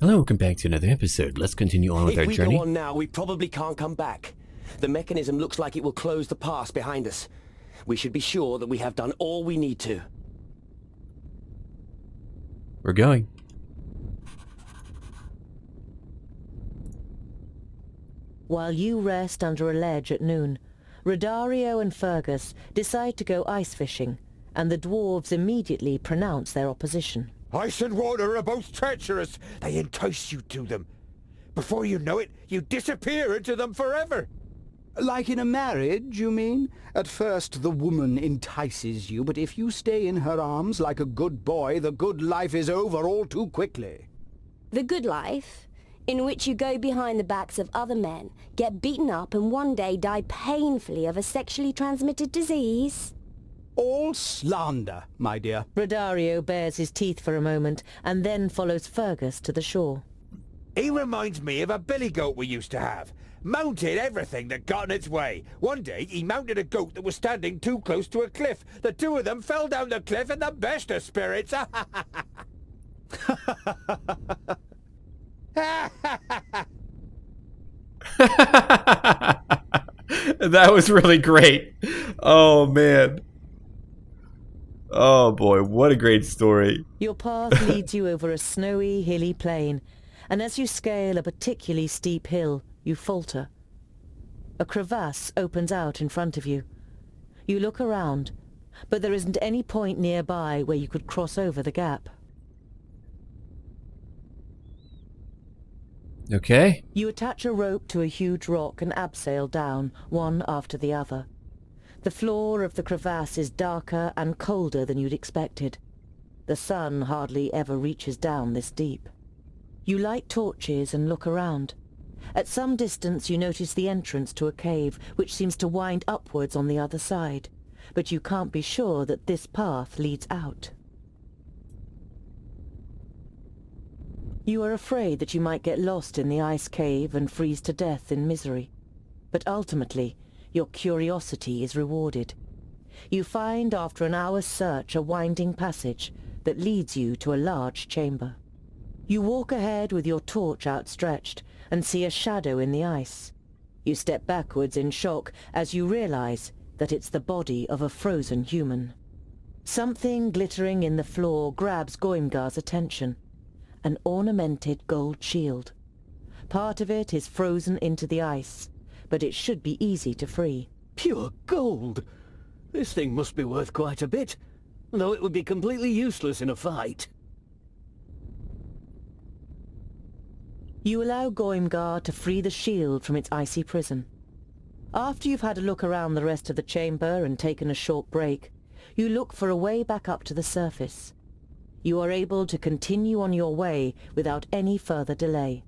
Hello, welcome back to another episode. Let's continue on with our journey. If we go on now, we probably can't come back. The mechanism looks like it will close the pass behind us. We should be sure that we have done all we need to. We're going. While you rest under a ledge at noon, Rodario and Fergus decide to go ice fishing, and the dwarves immediately pronounce their opposition. Ice and water are both treacherous. They entice you to them. Before you know it, you disappear into them forever. Like in a marriage, you mean? At first the woman entices you, but if you stay in her arms like a good boy, the good life is over all too quickly. The good life, in which you go behind the backs of other men, get beaten up and one day die painfully of a sexually transmitted disease. All slander, my dear. Rodario bares his teeth for a moment, and then follows Fergus to the shore. He reminds me of a billy goat we used to have. Mounted everything that got in its way. One day, he mounted a goat that was standing too close to a cliff. The two of them fell down the cliff in the best of spirits. That was really great. Oh, man. Oh, boy. What a great story. Your path leads you over a snowy, hilly plain, and as you scale a particularly steep hill, you falter. A crevasse opens out in front of you. You look around, but there isn't any point nearby where you could cross over the gap. Okay. You attach a rope to a huge rock and abseil down, one after the other. The floor of the crevasse is darker and colder than you'd expected. The sun hardly ever reaches down this deep. You light torches and look around. At some distance you notice the entrance to a cave, which seems to wind upwards on the other side, but you can't be sure that this path leads out. You are afraid that you might get lost in the ice cave and freeze to death in misery, but ultimately your curiosity is rewarded. You find after an hour's search a winding passage that leads you to a large chamber. You walk ahead with your torch outstretched and see a shadow in the ice. You step backwards in shock as you realize that it's the body of a frozen human. Something glittering in the floor grabs Goimgar's attention. An ornamented gold shield. Part of it is frozen into the ice, but it should be easy to free. Pure gold! This thing must be worth quite a bit, though it would be completely useless in a fight. You allow Goimgar to free the shield from its icy prison. After you've had a look around the rest of the chamber and taken a short break, you look for a way back up to the surface. You are able to continue on your way without any further delay.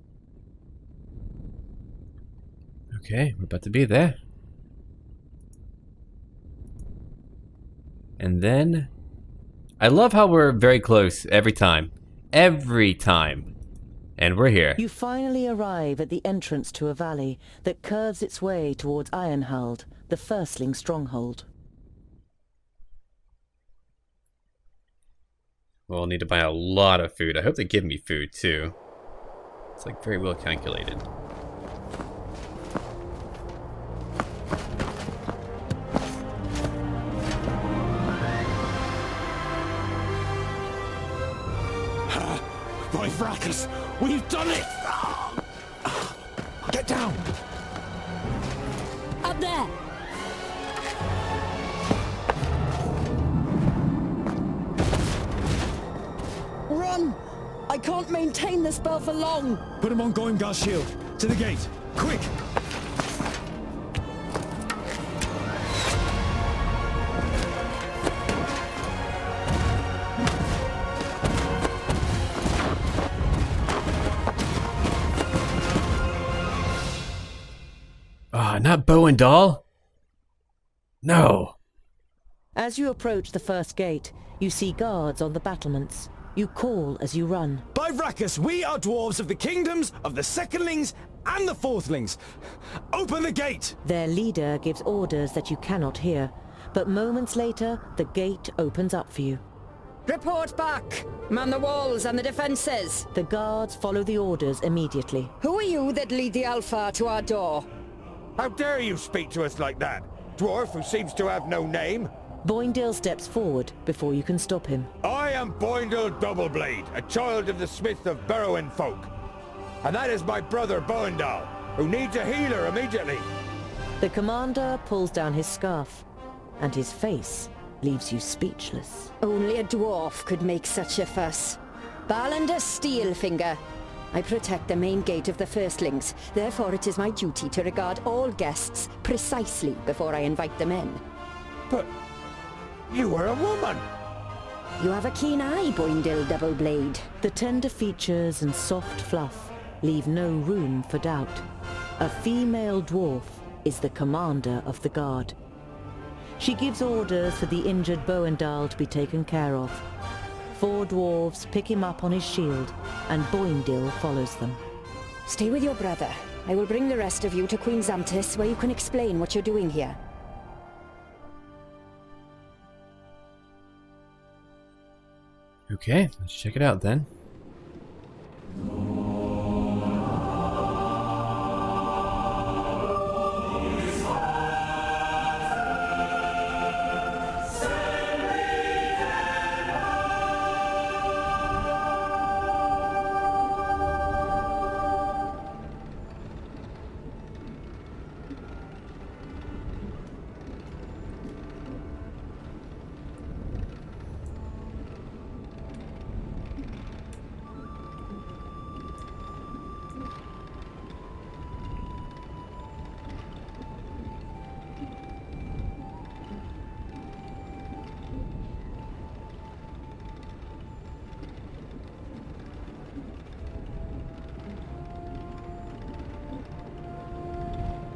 Okay, we're about to be there. And then... I love how we're very close every time. Every time. And we're here. You finally arrive at the entrance to a valley that curves its way towards Ironheld, the firstling stronghold. Well, I'll need to buy a lot of food. I hope they give me food, too. It's, like, very well calculated. By Vracus, we've done it! Get down! Up there! Run! I can't maintain the spell for long! Put him on Goimgar's shield. To the gate. Quick! Ah, not bow and doll? No. As you approach the first gate, you see guards on the battlements. You call as you run. By Vracus, we are dwarves of the kingdoms of the secondlings and the fourthlings. Open the gate! Their leader gives orders that you cannot hear, but moments later, the gate opens up for you. Report back! Man the walls and the defences! The guards follow the orders immediately. Who are you that lead the Alfar to our door? How dare you speak to us like that? Dwarf who seems to have no name? Boindale steps forward before you can stop him. I am Boindale Doubleblade, a child of the smith of Burrowing folk. And that is my brother Boindale, who needs a healer immediately. The commander pulls down his scarf, and his face leaves you speechless. Only a dwarf could make such a fuss. Ballinder Steelfinger. I protect the main gate of the firstlings. Therefore it is my duty to regard all guests precisely before I invite them in. But you are a woman. You have a keen eye, Boindale Doubleblade. The tender features and soft fluff leave no room for doubt. A female dwarf is the commander of the guard. She gives orders for the injured Boindale to be taken care of. 4 dwarves pick him up on his shield, and Boindale follows them. Stay with your brother. I will bring the rest of you to Queen Xanthus, where you can explain what you're doing here. Okay, let's check it out then.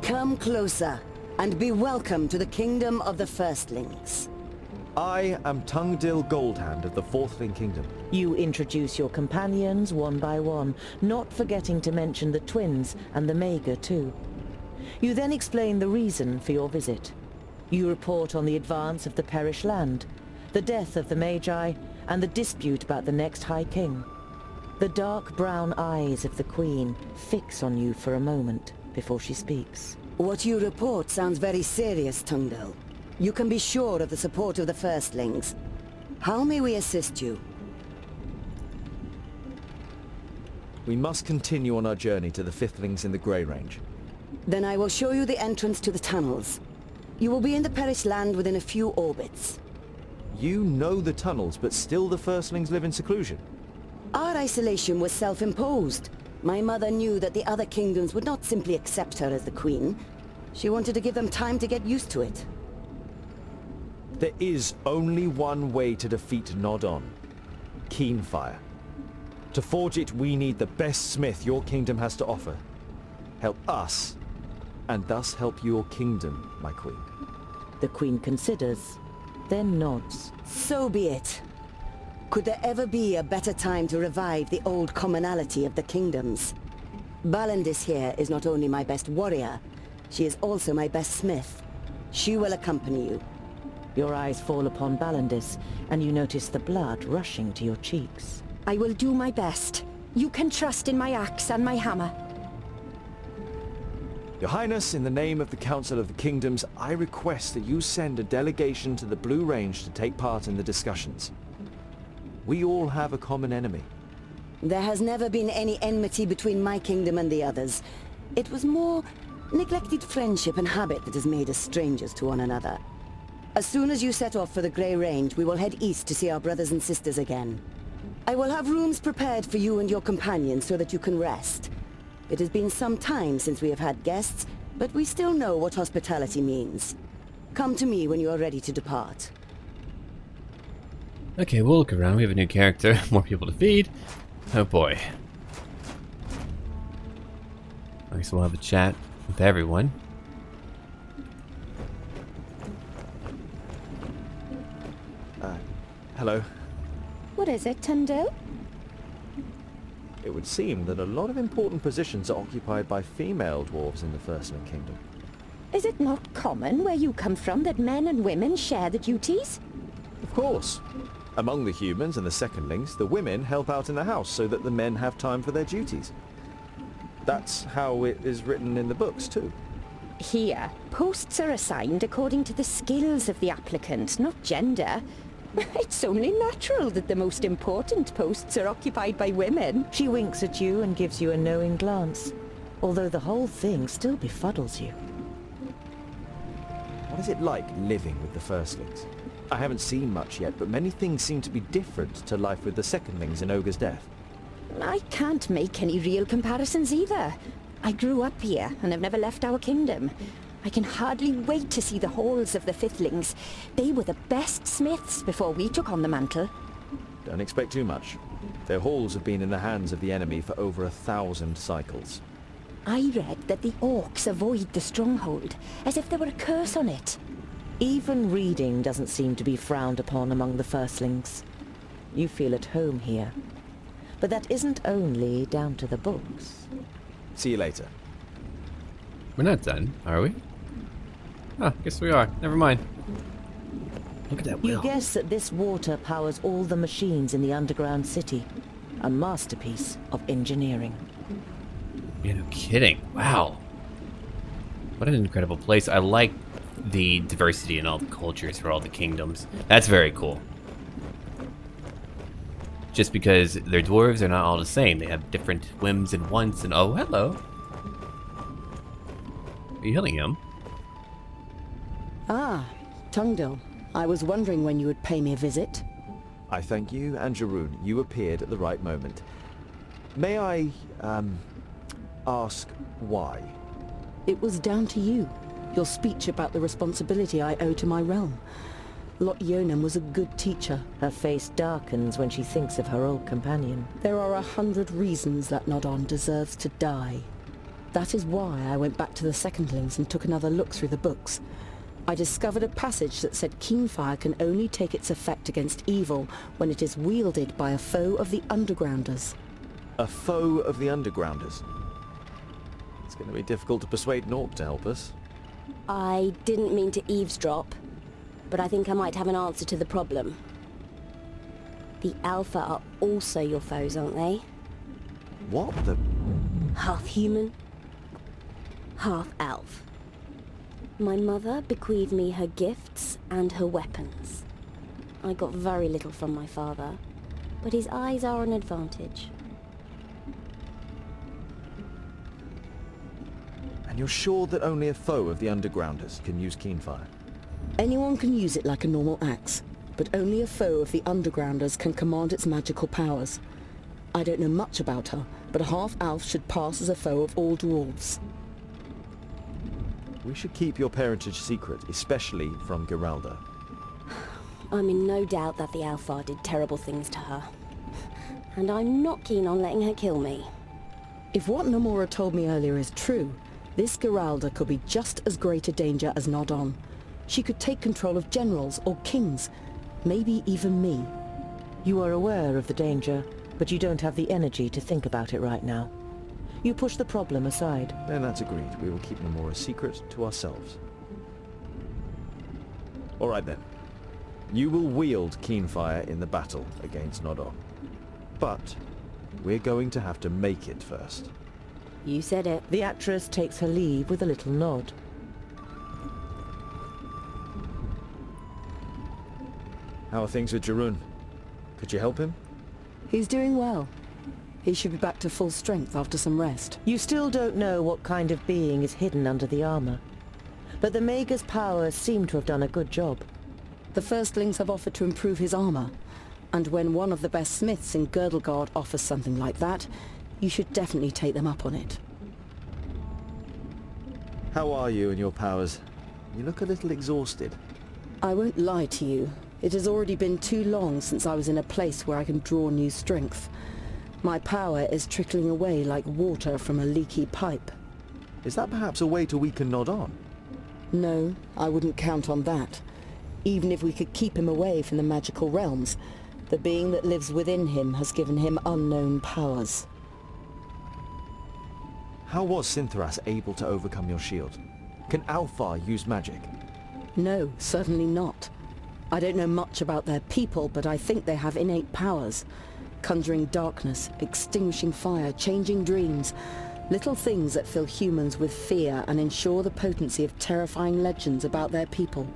Come closer, and be welcome to the kingdom of the firstlings. I am Tungdil Goldhand of the Fourthling Kingdom. You introduce your companions one by one, not forgetting to mention the twins and the Mager too. You then explain the reason for your visit. You report on the advance of the Perish land, the death of the Magi, and the dispute about the next High King. The dark brown eyes of the Queen fix on you for a moment before she speaks. What you report sounds very serious, Tungdil. You can be sure of the support of the firstlings. How may we assist you? We must continue on our journey to the Fifthlings in the Grey Range. Then I will show you the entrance to the tunnels. You will be in the Perish land within a few orbits. You know the tunnels, but still the Firstlings live in seclusion. Our isolation was self-imposed. My mother knew that the other kingdoms would not simply accept her as the queen. She wanted to give them time to get used to it. There is only one way to defeat Nodon. Keenfire. To forge it, we need the best smith your kingdom has to offer. Help us, and thus help your kingdom, my queen. The Queen considers, then nods. So be it. Could there ever be a better time to revive the old commonality of the kingdoms? Ballandis here is not only my best warrior, she is also my best smith. She will accompany you. Your eyes fall upon Ballandis, and you notice the blood rushing to your cheeks. I will do my best. You can trust in my axe and my hammer. Your Highness, in the name of the Council of the Kingdoms, I request that you send a delegation to the Blue Range to take part in the discussions. We all have a common enemy. There has never been any enmity between my kingdom and the others. It was more neglected friendship and habit that has made us strangers to one another. As soon as you set off for the Grey Range, we will head east to see our brothers and sisters again. I will have rooms prepared for you and your companions so that you can rest. It has been some time since we have had guests, but we still know what hospitality means. Come to me when you are ready to depart. Okay, we'll look around. We have a new character, more people to feed. Oh boy. I guess we'll have a chat with everyone. Hello. What is it, Tungdil? It would seem that a lot of important positions are occupied by female dwarves in the Firstling Kingdom. Is it not common where you come from that men and women share the duties? Of course. Among the humans and the secondlings, the women help out in the house so that the men have time for their duties. That's how it is written in the books, too. Here, posts are assigned according to the skills of the applicant, not gender. It's only natural that the most important posts are occupied by women. She winks at you and gives you a knowing glance, although the whole thing still befuddles you. What is it like living with the firstlings? I haven't seen much yet, but many things seem to be different to life with the secondlings in Ogre's Death. I can't make any real comparisons either. I grew up here and have never left our kingdom. I can hardly wait to see the halls of the Fiflings. They were the best smiths before we took on the mantle. Don't expect too much. Their halls have been in the hands of the enemy for over 1,000 cycles. I read that the orcs avoid the stronghold, as if there were a curse on it. Even reading doesn't seem to be frowned upon among the firstlings. You feel at home here. But that isn't only down to the books. See you later. We're not done, are we? Oh, guess we are. Never mind. Look at that wheel. You guess that this water powers all the machines in the underground city. A masterpiece of engineering. Yeah, no kidding. Wow. What an incredible place. I like the diversity in all the cultures for all the kingdoms. That's very cool. Just because they're dwarves, they're not all the same. They have different whims and wants and... Oh, hello. Are you healing him? Ah, Tungdil. I was wondering when you would pay me a visit. I thank you, and Jarun. You appeared at the right moment. May I, ask why? It was down to you. Your speech about the responsibility I owe to my realm. Lot Yonem was a good teacher. Her face darkens when she thinks of her old companion. There are 100 reasons that Nodon deserves to die. That is why I went back to the secondlings and took another look through the books. I discovered a passage that said Keenfire can only take its effect against evil when it is wielded by a foe of the Undergrounders. A foe of the Undergrounders? It's going to be difficult to persuade an orc to help us. I didn't mean to eavesdrop, but I think I might have an answer to the problem. The Alpha are also your foes, aren't they? What the... Half human, half elf. My mother bequeathed me her gifts and her weapons. I got very little from my father, but his eyes are an advantage. And you're sure that only a foe of the Undergrounders can use Keenfire? Anyone can use it like a normal axe, but only a foe of the Undergrounders can command its magical powers. I don't know much about her, but a half-elf should pass as a foe of all dwarves. We should keep your parentage secret, especially from Geralda. I'm in no doubt that the Alfar did terrible things to her. And I'm not keen on letting her kill me. If what Nomura told me earlier is true, this Geralda could be just as great a danger as Nodon. She could take control of generals or kings, maybe even me. You are aware of the danger, but you don't have the energy to think about it right now. You push the problem aside. Then that's agreed. We will keep Nomura's secret to ourselves. All right then. You will wield Keenfire in the battle against Nodon. But we're going to have to make it first. You said it. The actress takes her leave with a little nod. How are things with Jarun? Could you help him? He's doing well. He should be back to full strength after some rest. You still don't know what kind of being is hidden under the armor, but the Mager's powers seem to have done a good job. The firstlings have offered to improve his armor, and when one of the best smiths in Girdlegard offers something like that, you should definitely take them up on it. How are you and your powers? You look a little exhausted. I won't lie to you. It has already been too long since I was in a place where I can draw new strength. My power is trickling away like water from a leaky pipe. Is that perhaps a way to weaken Nodon? No, I wouldn't count on that. Even if we could keep him away from the magical realms, the being that lives within him has given him unknown powers. How was Syntheras able to overcome your shield? Can Alfar use magic? No, certainly not. I don't know much about their people, but I think they have innate powers. Conjuring darkness, extinguishing fire, changing dreams. Little things that fill humans with fear and ensure the potency of terrifying legends about their people.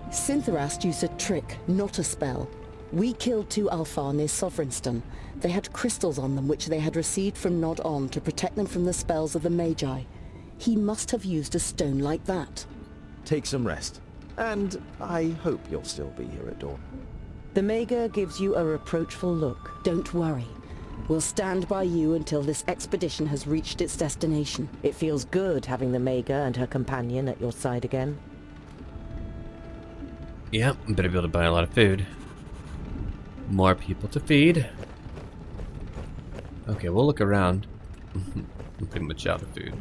Syntherast used a trick, not a spell. We killed 2 Alfar near Sovereignstone. They had crystals on them which they had received from Nod On to protect them from the spells of the Magi. He must have used a stone like that. Take some rest. And I hope you'll still be here at dawn. The Mager gives you a reproachful look. Don't worry. We'll stand by you until this expedition has reached its destination. It feels good having the Mager and her companion at your side again. Yeah, better be able to buy a lot of food. More people to feed. Okay, we'll look around. I'm pretty much out of food.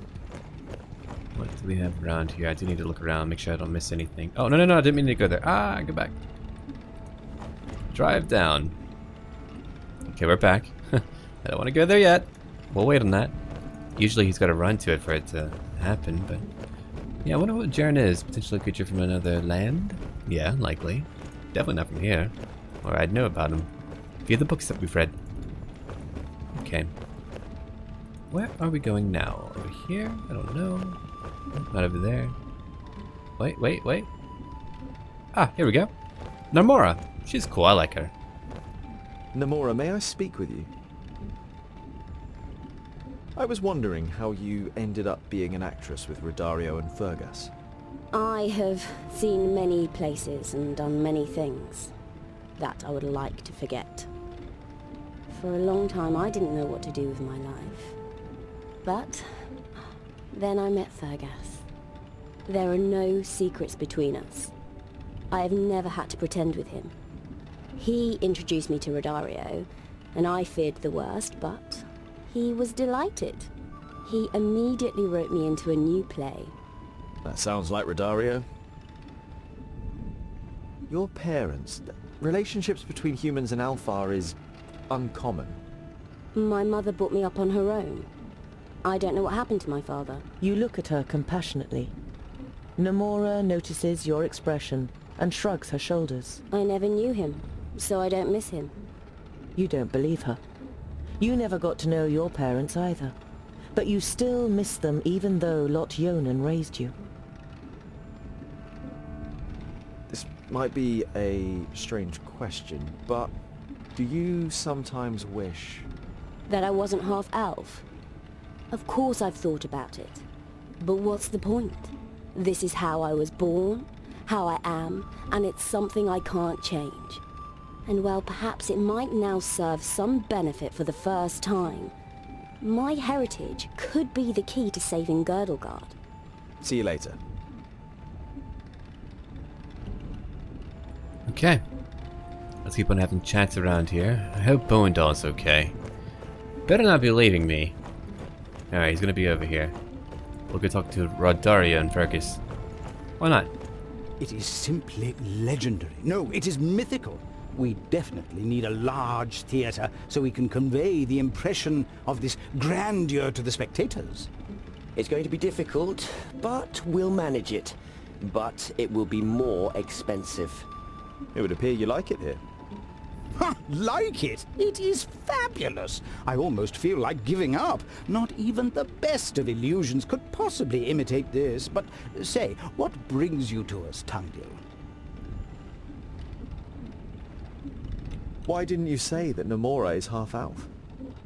What do we have around here? I do need to look around, make sure I don't miss anything. Oh, no, I didn't mean to go there. Ah, go back. Drive down. Okay, we're back. I don't want to go there yet. We'll wait on that. Usually he's got to run to it for it to happen, but... Yeah, I wonder what Jaren is. Potentially a creature from another land? Yeah, likely. Definitely not from here. Or I'd know about him. Via the books that we've read. Okay. Where are we going now? Over here? I don't know. Not over there. Wait. Ah, here we go. Namora. She's cool, I like her. Namora, may I speak with you? I was wondering how you ended up being an actress with Rodario and Fergus. I have seen many places and done many things that I would like to forget. For a long time I didn't know what to do with my life. But then I met Fergus. There are no secrets between us. I have never had to pretend with him. He introduced me to Rodario, and I feared the worst, but he was delighted. He immediately wrote me into a new play. That sounds like Rodario. Your parents... Relationships between humans and Alfar is uncommon. My mother brought me up on her own. I don't know what happened to my father. You look at her compassionately. Namora notices your expression and shrugs her shoulders. I never knew him, so I don't miss him. You don't believe her. You never got to know your parents either. But you still miss them even though Lot Yonan raised you. This might be a strange question, but do you sometimes wish... That I wasn't half elf? Of course I've thought about it. But what's the point? This is how I was born, how I am, and it's something I can't change. And well, perhaps it might now serve some benefit for the first time. My heritage could be the key to saving Girdlegard. See you later. Okay. Let's keep on having chats around here. I hope Bowendahl's okay. Better not be leaving me. Alright, he's gonna be over here. We'll go talk to Rodario and Fergus. Why not? It is simply legendary. No, it is mythical. We definitely need a large theatre so we can convey the impression of this grandeur to the spectators. It's going to be difficult, but we'll manage it. But it will be more expensive. It would appear you like it here. Ha! Like it? It is fabulous! I almost feel like giving up. Not even the best of illusions could possibly imitate this. But say, what brings you to us, Tungdil? Why didn't you say that Namora is half-elf?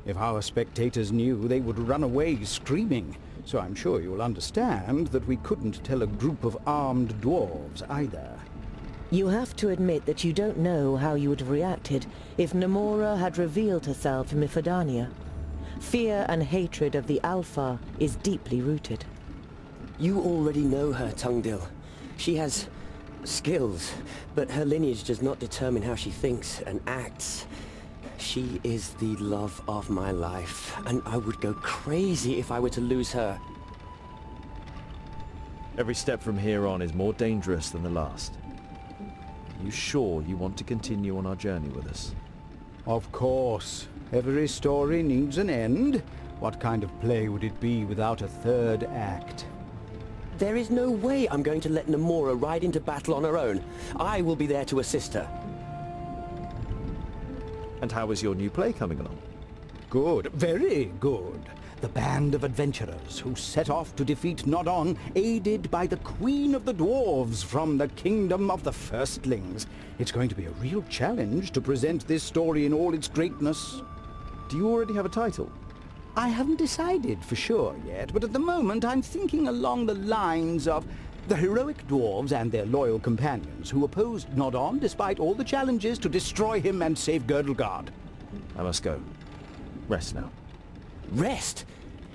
If our spectators knew, they would run away screaming. So I'm sure you'll understand that we couldn't tell a group of armed dwarves either. You have to admit that you don't know how you would have reacted if Namora had revealed herself in Mifadania. Fear and hatred of the Alfar is deeply rooted. You already know her, Tungdil. She has skills, but her lineage does not determine how she thinks and acts. She is the love of my life, and I would go crazy if I were to lose her. Every step from here on is more dangerous than the last. Are you sure you want to continue on our journey with us? Of course. Every story needs an end. What kind of play would it be without a third act? There is no way I'm going to let Namora ride into battle on her own. I will be there to assist her. And how is your new play coming along? Good, very good. The band of adventurers who set off to defeat Nodon, aided by the Queen of the Dwarves from the Kingdom of the Firstlings. It's going to be a real challenge to present this story in all its greatness. Do you already have a title? I haven't decided for sure yet, but at the moment I'm thinking along the lines of the heroic dwarves and their loyal companions who opposed Nodon despite all the challenges to destroy him and save Girdlegard. I must go. Rest now. Rest?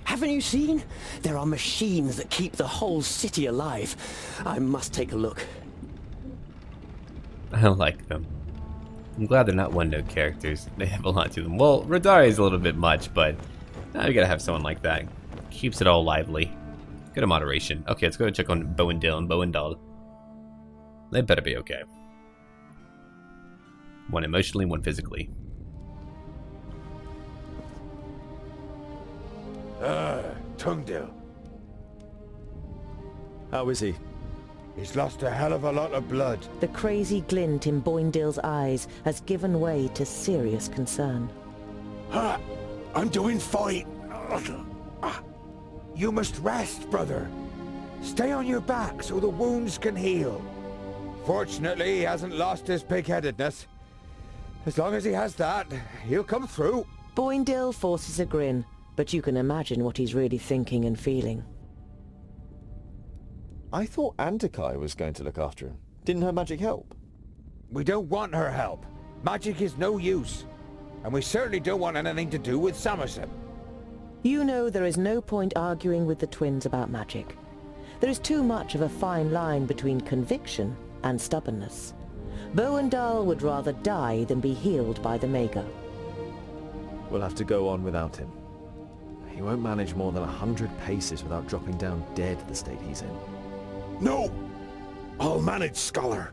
Haven't you seen? There are machines that keep the whole city alive. I must take a look. I like them. I'm glad they're not one-note characters. They have a lot to them. Well, Radari is a little bit much, but now you gotta have someone like that. Keeps it all lively. Good moderation. Okay, let's go check on Boendil and Boendal. They better be okay. One emotionally, one physically. Tungdil. How is he? He's lost a hell of a lot of blood. The crazy glint in Boindil's eyes has given way to serious concern. I'm doing fine. You must rest, brother. Stay on your back so the wounds can heal. Fortunately, he hasn't lost his pig-headedness. As long as he has that, he'll come through. Boindil forces a grin, but you can imagine what he's really thinking and feeling. I thought Antikai was going to look after him. Didn't her magic help? We don't want her help. Magic is no use. And we certainly don't want anything to do with Somerset. You know there is no point arguing with the twins about magic. There is too much of a fine line between conviction and stubbornness. Boendal would rather die than be healed by the Mago. We'll have to go on without him. He won't manage more than 100 paces without dropping down dead at the state he's in. No! I'll manage, Scholar.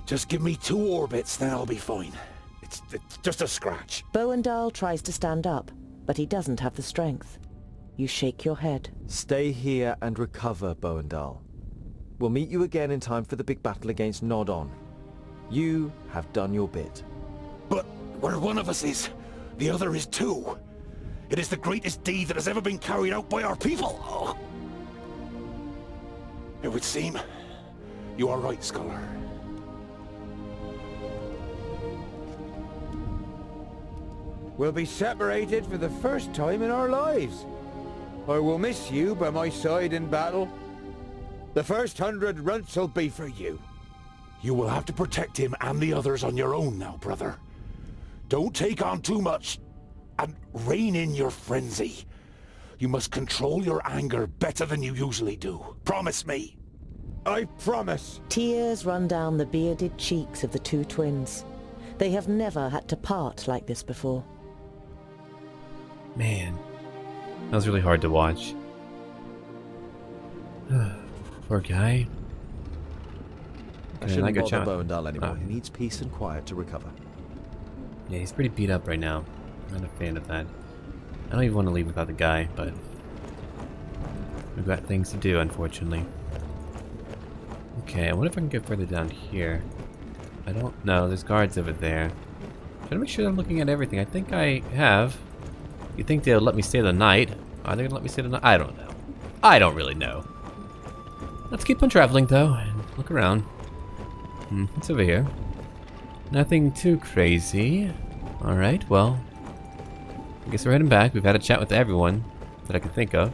Just give me 2 orbits, then I'll be fine. It's just a scratch. Boendal tries to stand up, but he doesn't have the strength. You shake your head. Stay here and recover, Boendal. We'll meet you again in time for the big battle against Nodon. You have done your bit. But where one of us is, the other is too. It is the greatest deed that has ever been carried out by our people. Oh. It would seem you are right, Scholar. We'll be separated for the first time in our lives. I will miss you by my side in battle. The first 100 runts will be for you. You will have to protect him and the others on your own now, brother. Don't take on too much, and rein in your frenzy. You must control your anger better than you usually do. Promise me. I promise. Tears run down the bearded cheeks of the two twins. They have never had to part like this before. Man, that was really hard to watch. Poor guy. I shouldn't go bother chat. Boendal anymore. Oh. He needs peace and quiet to recover. Yeah, he's pretty beat up right now. I'm not a fan of that. I don't even want to leave without the guy, but we've got things to do, unfortunately. Okay, I wonder if I can get further down here. I don't know. There's guards over there. Trying to make sure I'm looking at everything. I think I have. You think they'll let me stay the night? Are they gonna let me stay the night? I don't know. I don't really know. Let's keep on traveling though and look around. What's over here? Nothing too crazy. Alright, well, I guess we're heading back. We've had a chat with everyone that I can think of.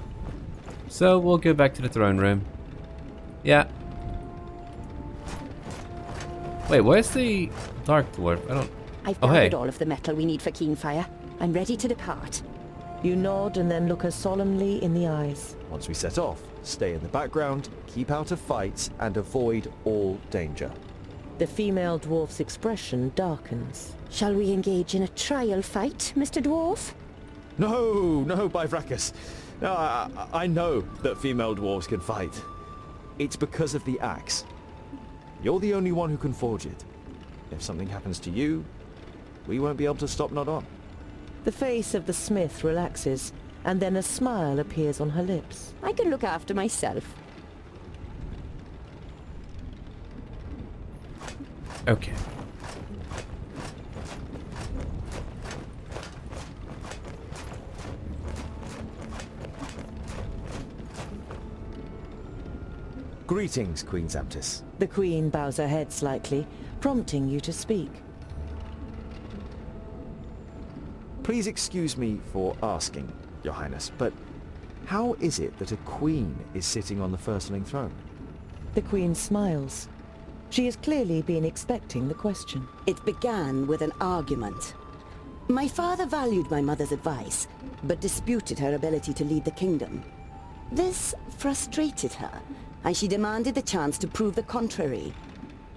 So we'll go back to the throne room. Yeah. Wait, where's the Dark Dwarf? I don't... I've Oh, gathered hey. all of the metal we need for Keenfire. I'm ready to depart. You nod and then look her solemnly in the eyes. Once we set off, stay in the background, keep out of fights, and avoid all danger. The female dwarf's expression darkens. Shall we engage in a trial fight, Mr. Dwarf? No, Bifracus. No, I know that female dwarves can fight. It's because of the axe. You're the only one who can forge it. If something happens to you, we won't be able to stop Nodon. The face of the smith relaxes, and then a smile appears on her lips. I can look after myself. Okay. Greetings, Queen Zamtis. The Queen bows her head slightly, prompting you to speak. Please excuse me for asking, Your Highness, but how is it that a queen is sitting on the firstling throne? The Queen smiles. She has clearly been expecting the question. It began with an argument. My father valued my mother's advice, but disputed her ability to lead the kingdom. This frustrated her, and she demanded the chance to prove the contrary.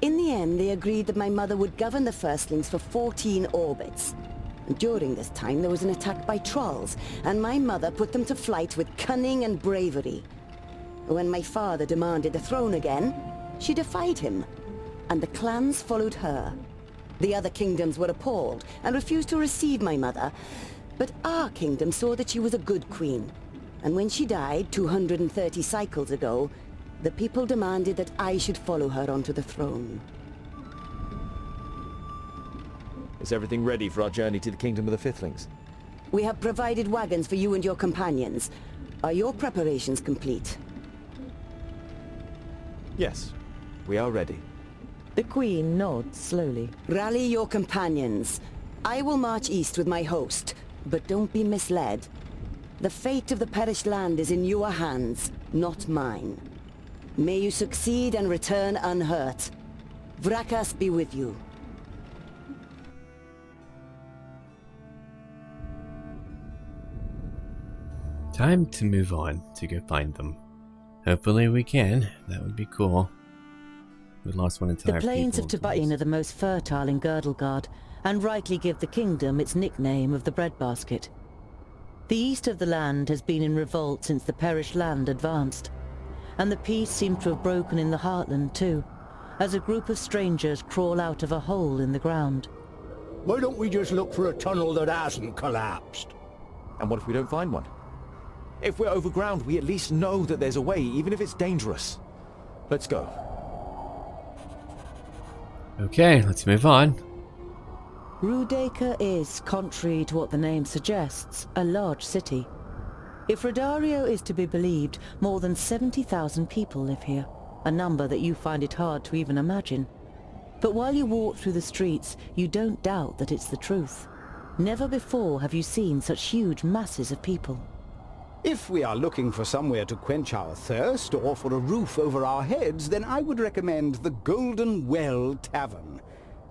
In the end, they agreed that my mother would govern the firstlings for 14 orbits. During this time, there was an attack by trolls, and my mother put them to flight with cunning and bravery. When my father demanded the throne again, she defied him, and the clans followed her. The other kingdoms were appalled and refused to receive my mother, but our kingdom saw that she was a good queen. And when she died 230 cycles ago, the people demanded that I should follow her onto the throne. Is everything ready for our journey to the Kingdom of the Fifthlings? We have provided wagons for you and your companions. Are your preparations complete? Yes, we are ready. The Queen nods slowly. Rally your companions. I will march east with my host, but don't be misled. The fate of the perished land is in your hands, not mine. May you succeed and return unhurt. Vrakas be with you. Time to move on to go find them. Hopefully we can. That would be cool. We lost one entire The plains of people. Tabain are the most fertile in Girdlegard, and rightly give the kingdom its nickname of the breadbasket. The east of the land has been in revolt since the perished land advanced, and the peace seems to have broken in the heartland too, as a group of strangers crawl out of a hole in the ground. Why don't we just look for a tunnel that hasn't collapsed? And what if we don't find one? If we're overground, we at least know that there's a way, even if it's dangerous. Let's go. Okay, let's move on. Rudaka is, contrary to what the name suggests, a large city. If Rodario is to be believed, more than 70,000 people live here, a number that you find it hard to even imagine. But while you walk through the streets, you don't doubt that it's the truth. Never before have you seen such huge masses of people. If we are looking for somewhere to quench our thirst or for a roof over our heads, then I would recommend the Golden Well Tavern.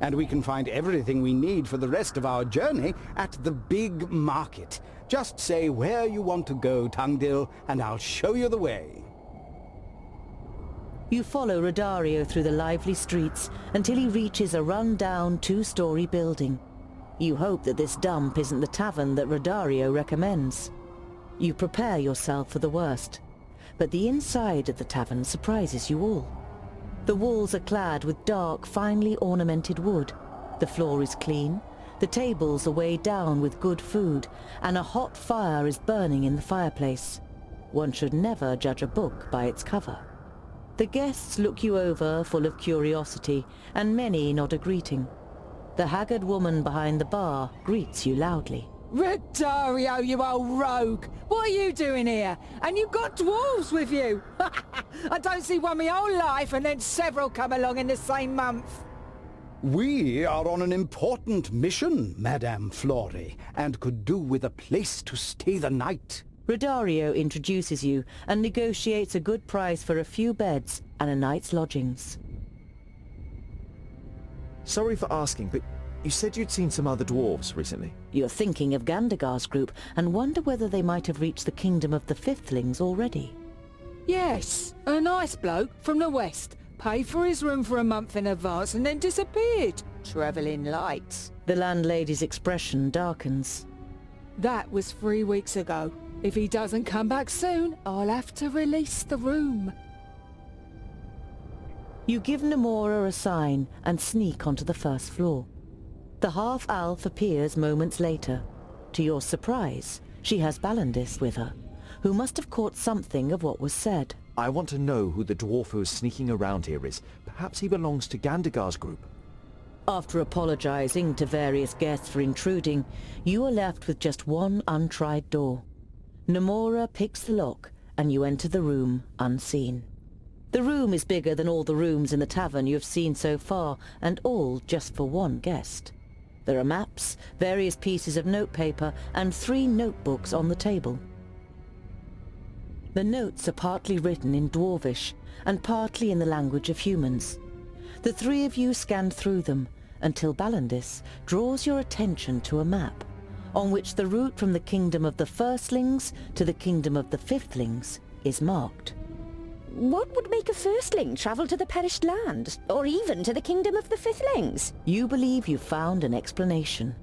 And we can find everything we need for the rest of our journey at the big market. Just say where you want to go, Tungdil, and I'll show you the way. You follow Rodario through the lively streets until he reaches a run-down two-story building. You hope that this dump isn't the tavern that Rodario recommends. You prepare yourself for the worst, but the inside of the tavern surprises you all. The walls are clad with dark, finely ornamented wood. The floor is clean, the tables are weighed down with good food, and a hot fire is burning in the fireplace. One should never judge a book by its cover. The guests look you over, full of curiosity, and many nod a greeting. The haggard woman behind the bar greets you loudly. Rodario, you old rogue! What are you doing here? And you've got dwarves with you! I don't see one my whole life and then several come along in the same month. We are on an important mission, Madame Flori, and could do with a place to stay the night. Rodario introduces you and negotiates a good price for a few beds and a night's lodgings. Sorry for asking, but you said you'd seen some other dwarves recently. You're thinking of Gandagar's group and wonder whether they might have reached the kingdom of the Fifthlings already. Yes, a nice bloke from the west. Paid for his room for a month in advance and then disappeared. Travelling lights. The landlady's expression darkens. That was 3 weeks ago. If he doesn't come back soon, I'll have to release the room. You give Namora a sign and sneak onto the first floor. The half-elf appears moments later. To your surprise, she has Balandis with her, who must have caught something of what was said. I want to know who the dwarf who is sneaking around here is. Perhaps he belongs to Gandagar's group. After apologizing to various guests for intruding, you are left with just one untried door. Namora picks the lock, and you enter the room unseen. The room is bigger than all the rooms in the tavern you have seen so far, and all just for one guest. There are maps, various pieces of notepaper, and 3 notebooks on the table. The notes are partly written in Dwarvish, and partly in the language of humans. The 3 of you scan through them, until Ballandis draws your attention to a map, on which the route from the kingdom of the firstlings to the kingdom of the fifthlings is marked. What would make a firstling travel to the perished land, or even to the kingdom of the fifthlings? You believe you found an explanation.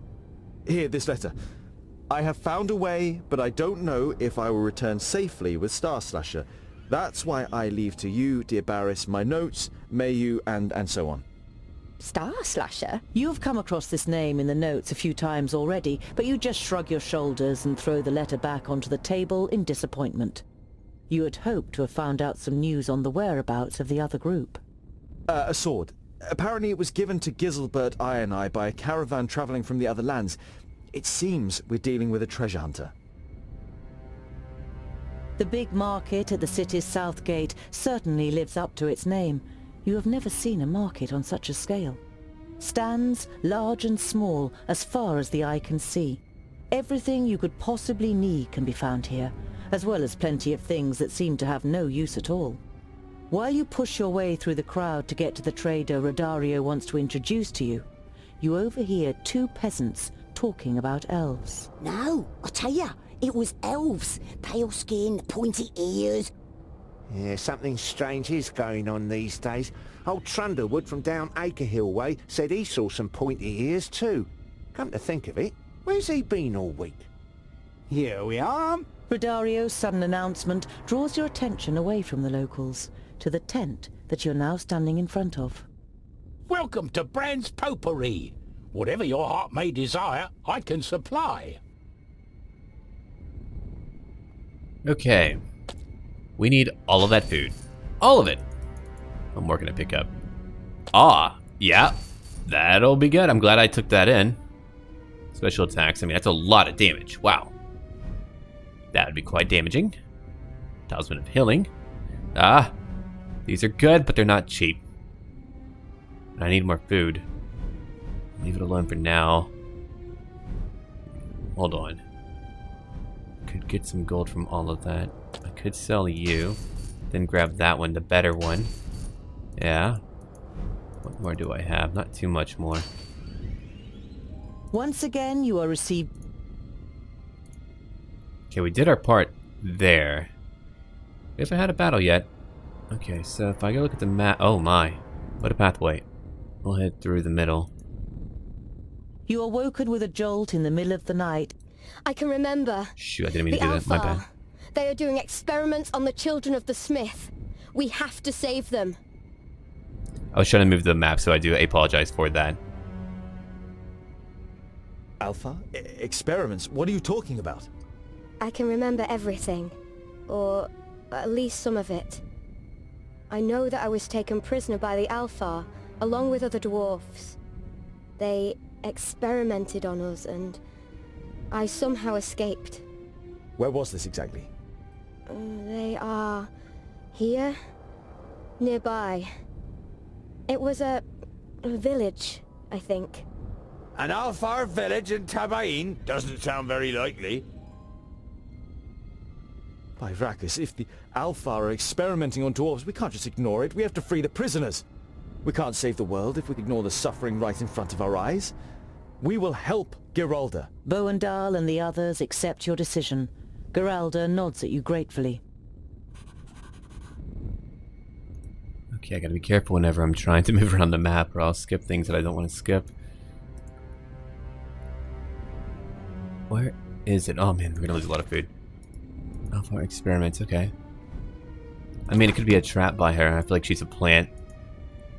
Here, this letter. I have found a way, but I don't know if I will return safely with Star Slasher. That's why I leave to you, dear Barris, my notes, may you, and so on. Star Slasher? You have come across this name in the notes a few times already, but you just shrug your shoulders and throw the letter back onto the table in disappointment. You had hoped to have found out some news on the whereabouts of the other group. A sword. Apparently it was given to Giselbert I and I by a caravan travelling from the other lands. It seems we're dealing with a treasure hunter. The big market at the city's south gate certainly lives up to its name. You have never seen a market on such a scale. Stands, large and small, as far as the eye can see. Everything you could possibly need can be found here, as well as plenty of things that seem to have no use at all. While you push your way through the crowd to get to the trader Rodario wants to introduce to you, you overhear 2 peasants talking about elves. No, I tell ya, it was elves. Pale skin, pointy ears. Yeah, something strange is going on these days. Old Trundlewood from down Acrehill way said he saw some pointy ears too. Come to think of it, where's he been all week? Here we are. Rodario's sudden announcement draws your attention away from the locals, to the tent that you're now standing in front of. Welcome to Brand's Potpourri. Whatever your heart may desire, I can supply. Okay. We need all of that food. All of it. What more can I pick up? Ah, yeah. That'll be good. I'm glad I took that in. Special attacks. I mean, that's a lot of damage. Wow. That would be quite damaging. Talisman of Healing. Ah. These are good, but they're not cheap. I need more food. Leave it alone for now. Hold on. Could get some gold from all of that. I could sell you. Then grab that one, the better one. Yeah. What more do I have? Not too much more. Once again, you are received... Okay, we did our part there. We haven't had a battle yet. Okay, so if I go look at the map... Oh my. What a pathway. We'll head through the middle. You are woken with a jolt in the middle of the night. I can remember. Shoot, I didn't mean to do that. My bad. They are doing experiments on the children of the Smith. We have to save them. I was trying to move the map, so I do apologize for that. Alpha? Experiments? What are you talking about? I can remember everything. Or at least some of it. I know that I was taken prisoner by the Alfar, along with other dwarfs. They experimented on us, and I somehow escaped. Where was this exactly? They are here, nearby. It was a village, I think. An Alfar village in Tabain? Doesn't sound very likely. By Rakus, if the Alfar are experimenting on dwarves, we can't just ignore it. We have to free the prisoners. We can't save the world if we ignore the suffering right in front of our eyes. We will help Geralda. Boandal and the others accept your decision. Geralda nods at you gratefully. Okay, I gotta be careful whenever I'm trying to move around the map, or I'll skip things that I don't want to skip. Where is it? Oh man, we're gonna lose a lot of food. Alpha experiments, okay. I mean, it could be a trap by her. I feel like she's a plant.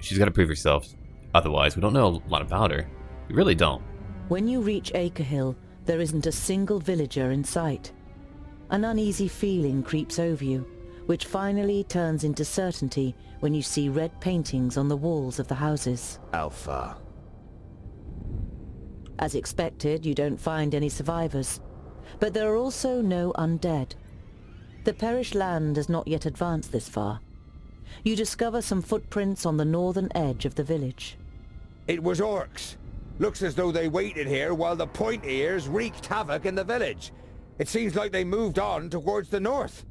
She's gotta prove herself. Otherwise, we don't know a lot about her. We really don't. When you reach Acrehill, there isn't a single villager in sight. An uneasy feeling creeps over you, which finally turns into certainty when you see red paintings on the walls of the houses. Alpha. As expected, you don't find any survivors. But there are also no undead. The perished land has not yet advanced this far. You discover some footprints on the northern edge of the village. It was orcs. Looks as though they waited here while the point ears wreaked havoc in the village. It seems like they moved on towards the north.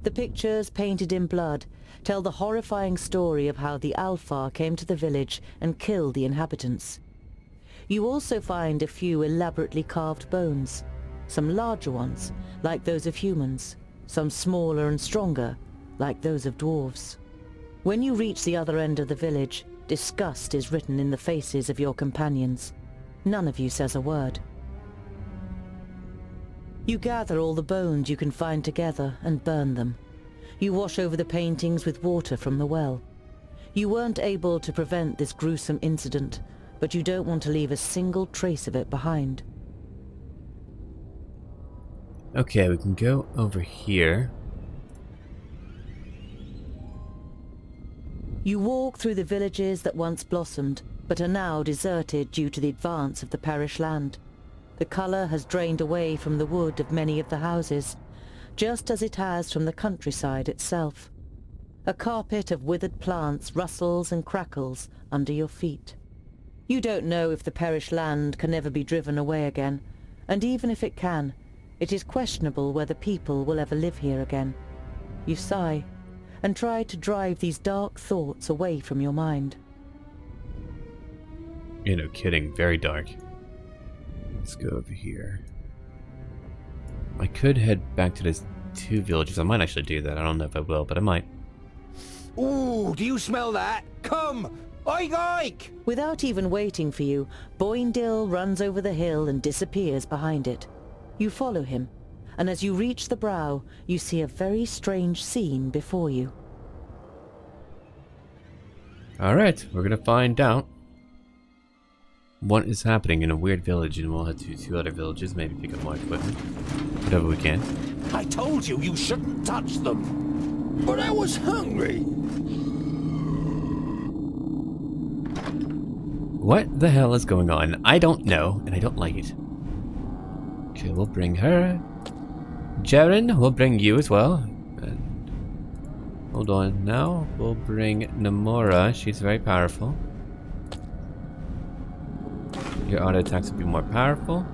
The pictures, painted in blood, tell the horrifying story of how the Alfar came to the village and killed the inhabitants. You also find a few elaborately carved bones, some larger ones, like those of humans, some smaller and stronger, like those of dwarves. When you reach the other end of the village, disgust is written in the faces of your companions. None of you says a word. You gather all the bones you can find together and burn them. You wash over the paintings with water from the well. You weren't able to prevent this gruesome incident, but you don't want to leave a single trace of it behind. Okay, we can go over here. You walk through the villages that once blossomed, but are now deserted due to the advance of the parish land. The colour has drained away from the wood of many of the houses, just as it has from the countryside itself. A carpet of withered plants rustles and crackles under your feet. You don't know if the parish land can ever be driven away again, and even if it can, it is questionable whether people will ever live here again. You sigh, and try to drive these dark thoughts away from your mind. You know, kidding, very dark. Let's go over here. I could head back to those two villages. I might actually do that. I don't know if I will, but I might. Ooh, do you smell that? Come! Oik oik! Without even waiting for you, Boindil runs over the hill and disappears behind it. You follow him, and as you reach the brow, you see a very strange scene before you. Alright, we're gonna find out what is happening in a weird village, and we'll head to two other villages, maybe pick up more equipment. Whatever we can. I told you you shouldn't touch them. But I was hungry. What the hell is going on? I don't know, and I don't like it. Okay, we'll bring her. Jaren, we'll bring you as well. And hold on, now we'll bring Namora. She's very powerful. Your auto attacks will be more powerful.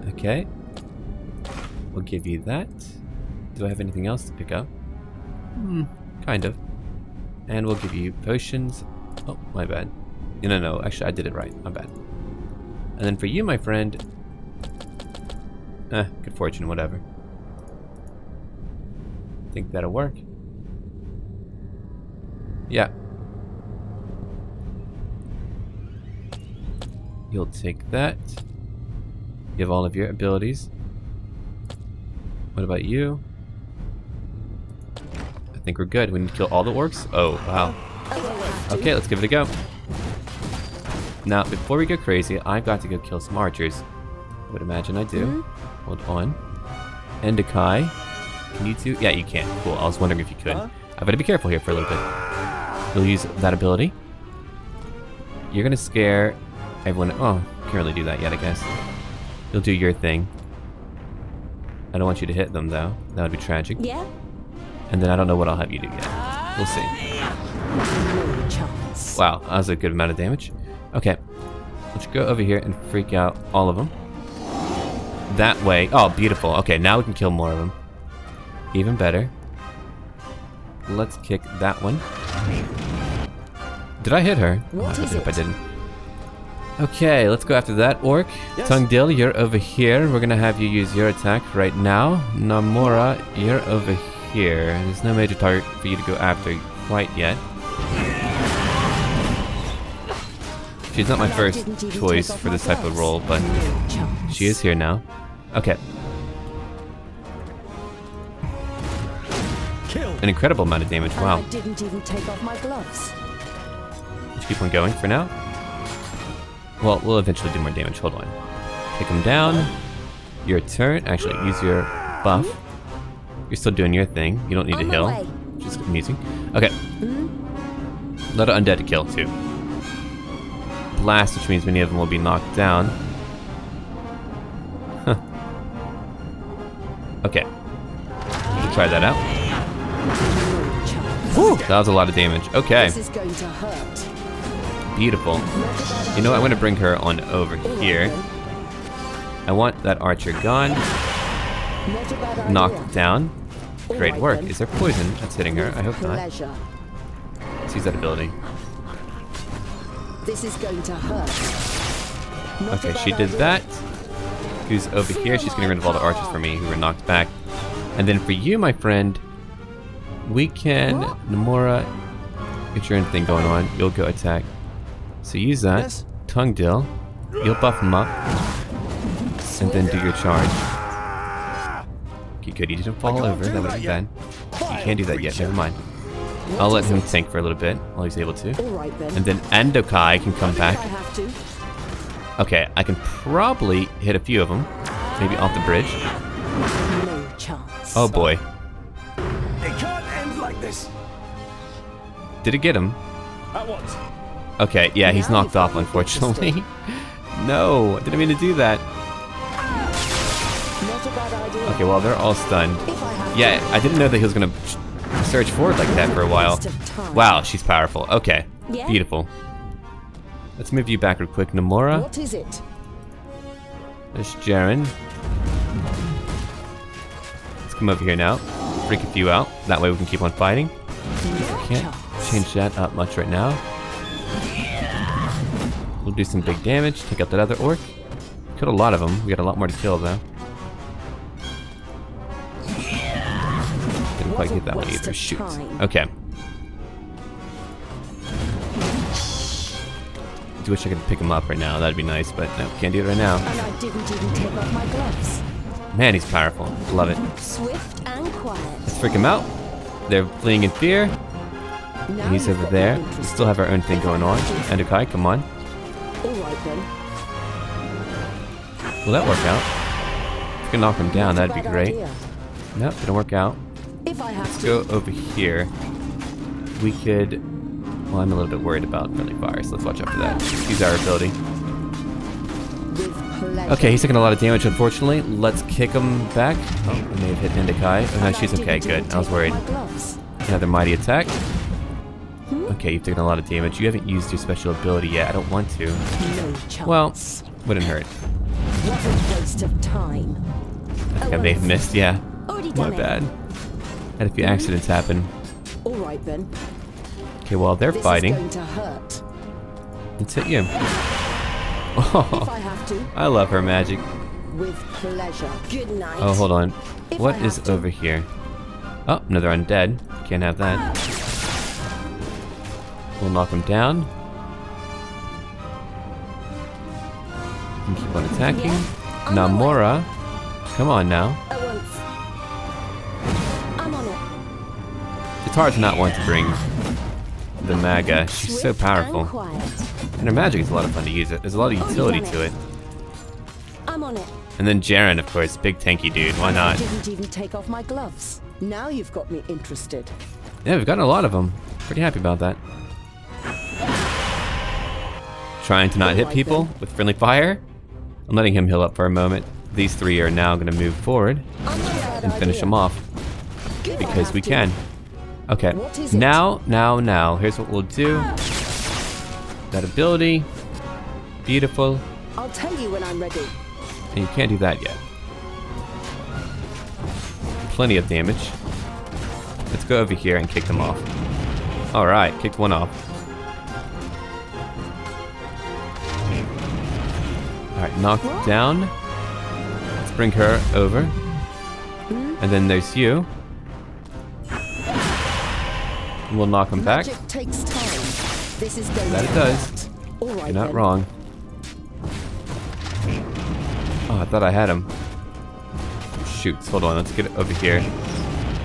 Okay. We'll give you that. Do I have anything else to pick up? Kind of. And we'll give you potions. Oh, my bad. No, actually I did it right. My bad. And then for you, my friend... good fortune, whatever. Think that'll work. Yeah. You'll take that. You have all of your abilities. What about you? I think we're good. We need to kill all the orcs? Oh, wow. Okay, let's give it a go. Now, before we go crazy, I've got to go kill some archers. I would imagine I do. Hold on. Endekai. Can you do? Yeah, you can. Cool. I was wondering if you could. I've got to be careful here for a little bit. You'll use that ability. You're going to scare everyone. Oh, can't really do that yet, I guess. You'll do your thing. I don't want you to hit them, though. That would be tragic. Yeah? And then I don't know what I'll have you do yet. We'll see. Wow, that was a good amount of damage. Okay. Let's go over here and freak out all of them. That way. Oh, beautiful. Okay, now we can kill more of them. Even better. Let's kick that one. Did I hit her? Oh, I hope I didn't. Okay, let's go after that orc. Yes. Tungdil, you're over here. We're gonna have you use your attack right now. Namora, you're over here. There's no major target for you to go after quite yet. She's not my first choice for this type of role, but she is here now. Okay. An incredible amount of damage, wow. I didn't even take off my gloves. Let's keep on going for now. Well, we'll eventually do more damage, hold on. Take him down. Your turn, actually use your buff. You're still doing your thing, you don't need to heal. Which is amusing. Okay. A lot of undead to kill, too. blast, which means many of them will be knocked down. Huh. Okay. We'll try that out. Woo! That was a lot of damage. Okay. This is going to hurt. Beautiful. You know what? I'm going to bring her on over here. I want that archer gone. Knocked down. Great work. Is there poison that's hitting her? I hope not. Let's use that ability. This is going to hurt. Okay, she did that. Who's over here? She's getting rid of all the archers for me who were knocked back. And then for you, my friend, we can... Nomura, get your own thing going on. You'll go attack. So use that. Tongue Dill. You'll buff him up. And then do your charge. Okay, good. You didn't fall over. That would have been bad. You can't do that yet. Never mind. I'll let him tank for a little bit while he's able to. And then Andokai can come back. Okay, I can probably hit a few of them. Maybe off the bridge. No chance. Oh boy. It can't end like this. Did it get him? At once. Okay, yeah, he's knocked off, unfortunately. No, I didn't mean to do that. Okay, well, they're all stunned. Yeah, I didn't know that he was going to surge forward like that for a while. Wow, she's powerful. Okay, beautiful. Let's move you back real quick, Nomura. What is it? There's Jaren. Let's come over here now. Freak a few out. That way we can keep on fighting. Can't change that up much right now. We'll do some big damage. Take out that other orc. Killed a lot of them. We got a lot more to kill though. Didn't quite get that one either. Shoot. Okay. I wish I could pick him up right now. That'd be nice, but no, can't do it right now. And I didn't even take off my gloves. Man, he's powerful. Love it. Swift and quiet. Let's freak him out. They're fleeing in fear. He's over there. We still have our own thing going on. Andokai, come on. Alright then. Will that work out? If we can knock him down, that'd be great. Nope, didn't work out. Let's go over here. We could... Well, I'm a little bit worried about friendly fire, so let's watch out for that. Use our ability. Okay, he's taking a lot of damage, unfortunately. Let's kick him back. Oh, I may have hit Andokai. Oh, no, she's okay. Good. I was worried. Another mighty attack. Okay, you've taken a lot of damage. You haven't used your special ability yet. I don't want to. Well, wouldn't hurt. What a waste of time. I think I may have missed, yeah. My bad. Had a few accidents happen. Alright then. Okay, well, they're fighting. This is going to hurt. Let's hit you. Oh, If I have to. I love her magic. With pleasure. Good night. Oh, hold on. If What I is have to. over here? Oh, another undead. Can't have that. We'll knock him down. And keep on attacking. Namora. Come on now. I'm on it. It's hard to not want to bring the Maga. She's so powerful. And her magic is a lot of fun to use. There's a lot of utility to it. I'm on it. And then Jaren, of course, big tanky dude. Why I not? didn't even take off my gloves. Now you've got me interested. Yeah, we've gotten a lot of them. Pretty happy about that. Trying to not hit people with friendly fire. I'm letting him heal up for a moment. These three are now going to move forward and finish him off. Because we can. Okay. Now. Here's what we'll do. That ability. Beautiful. I'll tell you when I'm ready. And you can't do that yet. Plenty of damage. Let's go over here and kick them off. Alright, kicked one off. Alright, knocked down. Let's bring her over. And then there's you. We'll knock him back. Magic takes time. This is going That to it does. hurt. All right, You're not then. wrong. Oh, I thought I had him. Shoot, hold on, let's get it over here.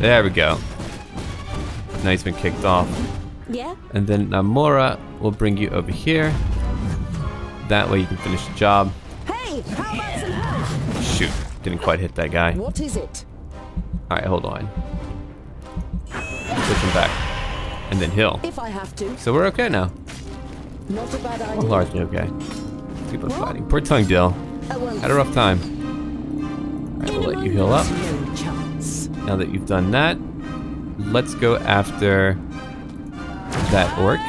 There we go. Now he's been kicked off. Yeah? And then Namora will bring you over here. That way you can finish the job. Hey, how about some help? Shoot, didn't quite hit that guy. What is it? Alright, hold on. Push him back. And then heal. If I have to. So we're okay now. Not a bad idea. Well, largely okay. People are fighting. Poor Tongue Dill. Had a rough time. Alright, we'll let you heal up. No chance. Now that you've done that, let's go after that orc.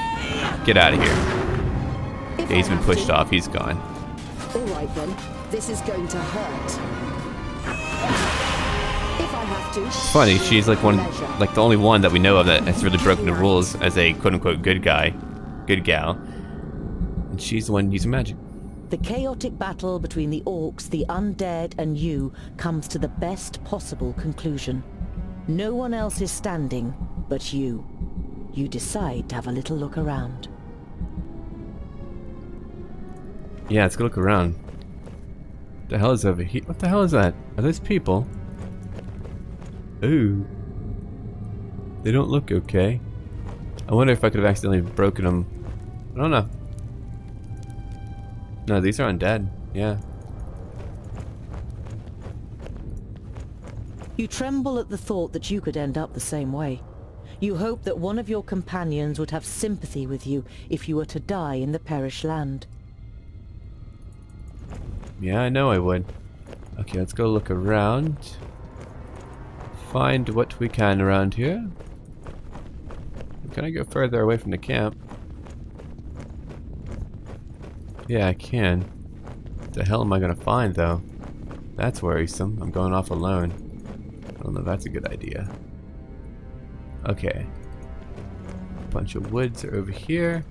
Get out of here. Okay, he's been pushed off. He's gone. All right then. This is going to hurt. If I have to. It's funny. She's like the only one that we know of that has really broken the rules as a quote-unquote good guy, good gal, and she's the one using magic. The chaotic battle between the orcs, the undead, and you comes to the best possible conclusion. No one else is standing but you. You decide to have a little look around. Yeah, let's go look around. What the hell is over here? What the hell is that? Are those people? Ooh. They don't look okay. I wonder if I could have accidentally broken them. I don't know. No, these are undead. Yeah. You tremble at the thought that you could end up the same way. You hope that one of your companions would have sympathy with you if you were to die in the perished land. Yeah, I know I would. Okay, let's go look around. Find what we can around here. Can I go further away from the camp? Yeah, I can. What the hell am I gonna find, though? That's worrisome. I'm going off alone. I don't know if that's a good idea. Okay. A bunch of woods are over here.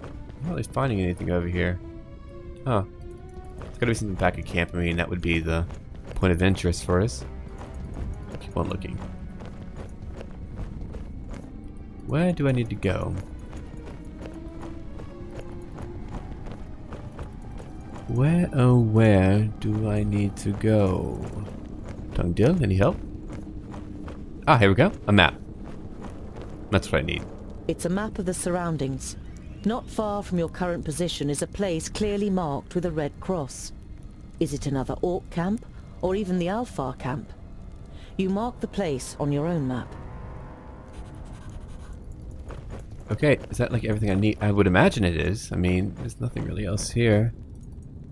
I'm not really finding anything over here. Huh. There's gotta be something back at camp. I mean, that would be the point of interest for us. Keep on looking. Where do I need to go? Where, oh where do I need to go? Tongue Dill, any help? Ah, here we go. A map. That's what I need. It's a map of the surroundings. Not far from your current position is a place clearly marked with a red cross. Is it another orc camp, or even the Alfar camp? You mark the place on your own map. Okay, is that like everything I need? I would imagine it is. I mean, there's nothing really else here.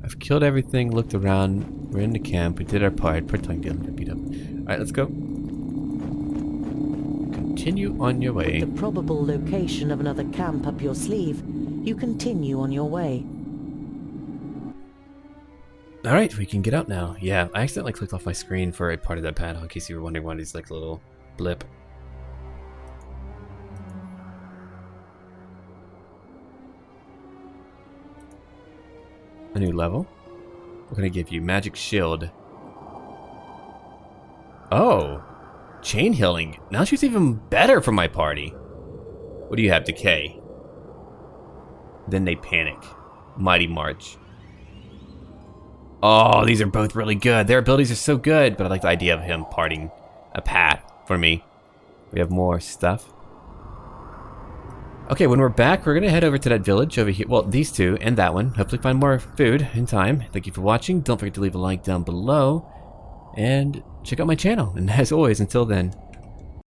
I've killed everything, looked around, we're in the camp, we did our part. Poor Tongue Dill got beat up. Alright, let's go. Continue on your way. With the probable location of another camp up your sleeve, you continue on your way. Alright, we can get out now. Yeah, I accidentally clicked off my screen for a part of that panel in case you were wondering why it's like a little blip. A new level. What can I give you? Magic shield. Oh! Chain healing. Now she's even better for my party. What do you have? Decay. Then they panic. Mighty March. Oh, these are both really good. Their abilities are so good, but I like the idea of him parting a path for me. We have more stuff. Okay, when we're back, we're gonna head over to that village over here. Well, these two and that one. Hopefully find more food in time. Thank you for watching. Don't forget to leave a like down below. And check out my channel. And as always, until then,